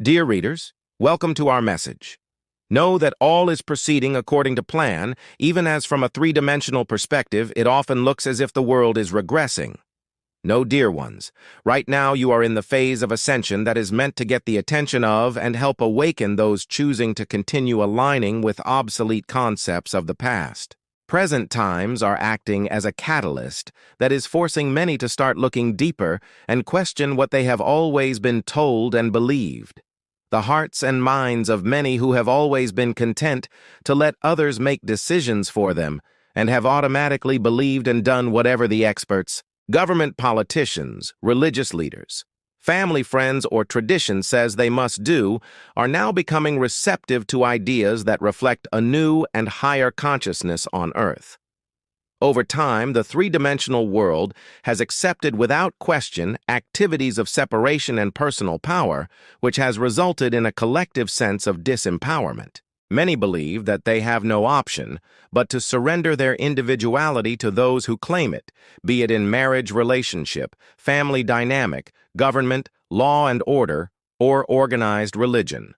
Dear readers, welcome to our message. Know that all is proceeding according to plan, even as from a three-dimensional perspective, it often looks as if the world is regressing. No, dear ones, right now you are in the phase of ascension that is meant to get the attention of and help awaken those choosing to continue aligning with obsolete concepts of the past. Present times are acting as a catalyst that is forcing many to start looking deeper and question what they have always been told and believed. The hearts and minds of many who have always been content to let others make decisions for them and have automatically believed and done whatever the experts, government politicians, religious leaders, family friends, or tradition says they must do, are now becoming receptive to ideas that reflect a new and higher consciousness on Earth. Over time, the three-dimensional world has accepted without question activities of separation and personal power, which has resulted in a collective sense of disempowerment. Many believe that they have no option but to surrender their individuality to those who claim it, be it in marriage relationship, family dynamic, government, law and order, or organized religion.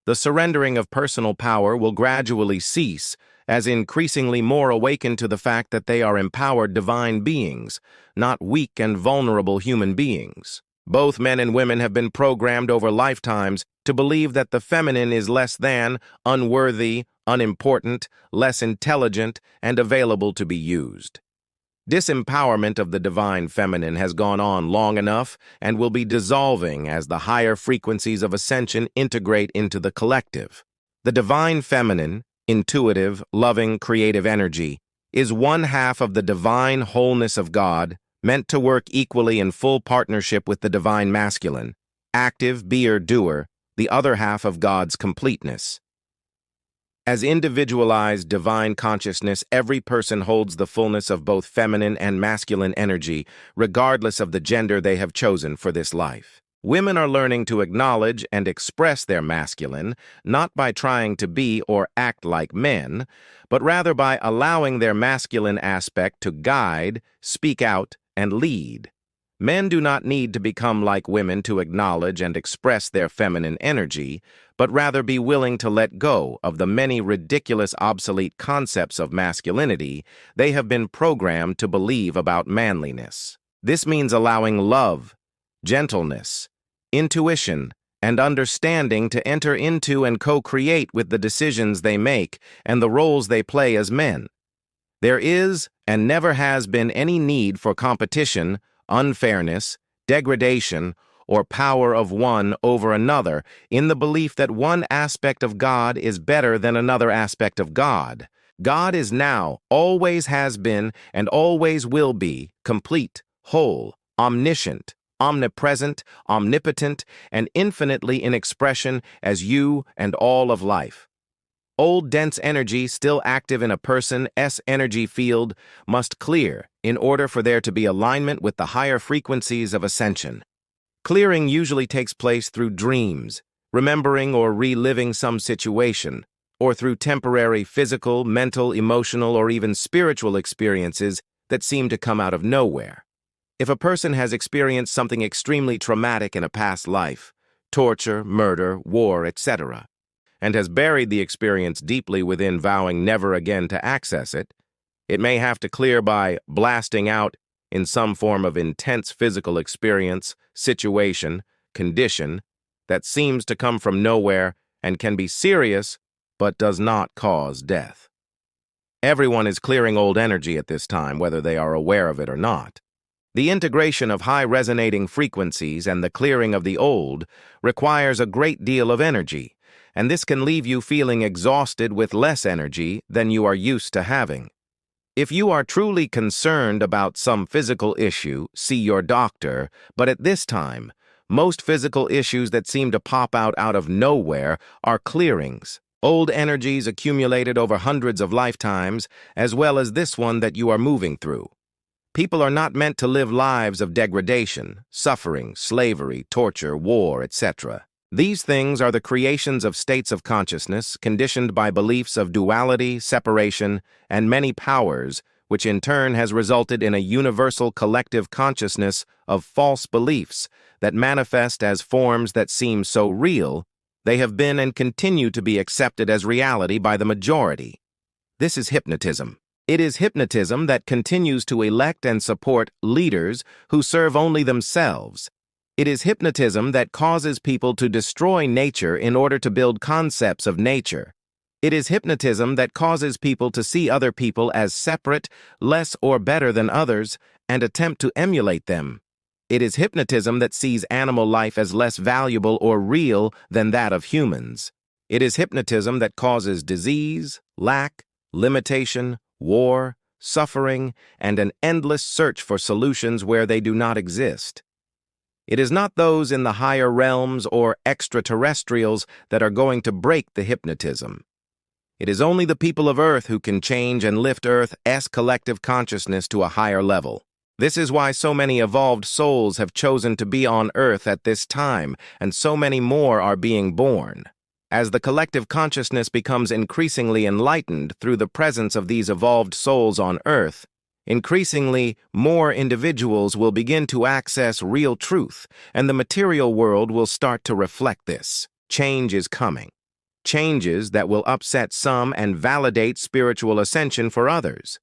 The surrendering of personal power will gradually cease as increasingly more awaken to the fact that they are empowered divine beings, not weak and vulnerable human beings. Both men and women have been programmed over lifetimes to believe that the feminine is less than, unworthy, unimportant, less intelligent, and available to be used. Disempowerment of the divine feminine has gone on long enough and will be dissolving as the higher frequencies of ascension integrate into the collective. The divine feminine, intuitive, loving, creative energy, is one half of the divine wholeness of God, meant to work equally in full partnership with the divine masculine, active, be-er, doer, the other half of God's completeness. As individualized divine consciousness, every person holds the fullness of both feminine and masculine energy, regardless of the gender they have chosen for this life. Women are learning to acknowledge and express their masculine, not by trying to be or act like men, but rather by allowing their masculine aspect to guide, speak out, and lead. Men do not need to become like women to acknowledge and express their feminine energy, but rather be willing to let go of the many ridiculous obsolete concepts of masculinity they have been programmed to believe about manliness. This means allowing love, gentleness, intuition, and understanding to enter into and co-create with the decisions they make and the roles they play as men. There is and never has been any need for competition, unfairness, degradation, or power of one over another in the belief that one aspect of God is better than another aspect of God. God is now, always has been, and always will be, complete, whole, omniscient, omnipresent, omnipotent, and infinitely in expression as you and all of life. Old dense energy still active in a person's energy field must clear in order for there to be alignment with the higher frequencies of ascension. Clearing usually takes place through dreams, remembering or reliving some situation, or through temporary physical, mental, emotional, or even spiritual experiences that seem to come out of nowhere. If a person has experienced something extremely traumatic in a past life, torture, murder, war, etc., and has buried the experience deeply within, vowing never again to access it, it may have to clear by blasting out in some form of intense physical experience, situation, condition that seems to come from nowhere and can be serious but does not cause death. Everyone is clearing old energy at this time, whether they are aware of it or not. The integration of high resonating frequencies and the clearing of the old requires a great deal of energy, and this can leave you feeling exhausted with less energy than you are used to having. If you are truly concerned about some physical issue, see your doctor, but at this time, most physical issues that seem to pop out of nowhere are clearings, old energies accumulated over hundreds of lifetimes, as well as this one that you are moving through. People are not meant to live lives of degradation, suffering, slavery, torture, war, etc. These things are the creations of states of consciousness conditioned by beliefs of duality, separation, and many powers which in turn has resulted in a universal collective consciousness of false beliefs that manifest as forms that seem so real, they have been and continue to be accepted as reality by the majority. This is hypnotism. It is hypnotism that continues to elect and support leaders who serve only themselves. It is hypnotism that causes people to destroy nature in order to build concepts of nature. It is hypnotism that causes people to see other people as separate, less or better than others, and attempt to emulate them. It is hypnotism that sees animal life as less valuable or real than that of humans. It is hypnotism that causes disease, lack, limitation, war, suffering, and an endless search for solutions where they do not exist. It is not those in the higher realms or extraterrestrials that are going to break the hypnotism. It is only the people of Earth who can change and lift Earth's collective consciousness to a higher level. This is why so many evolved souls have chosen to be on Earth at this time, and so many more are being born. As the collective consciousness becomes increasingly enlightened through the presence of these evolved souls on Earth, increasingly more individuals will begin to access real truth, and the material world will start to reflect this. Change is coming. Changes that will upset some and validate spiritual ascension for others.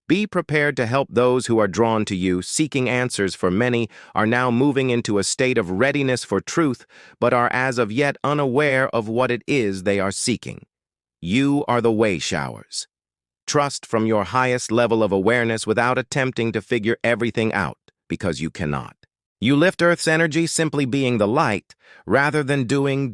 Be prepared to help those who are drawn to you, seeking answers, for many are now moving into a state of readiness for truth, but are as of yet unaware of what it is they are seeking. You are the way showers. Trust from your highest level of awareness without attempting to figure everything out, because you cannot. You lift Earth's energy simply being the light, rather than doing.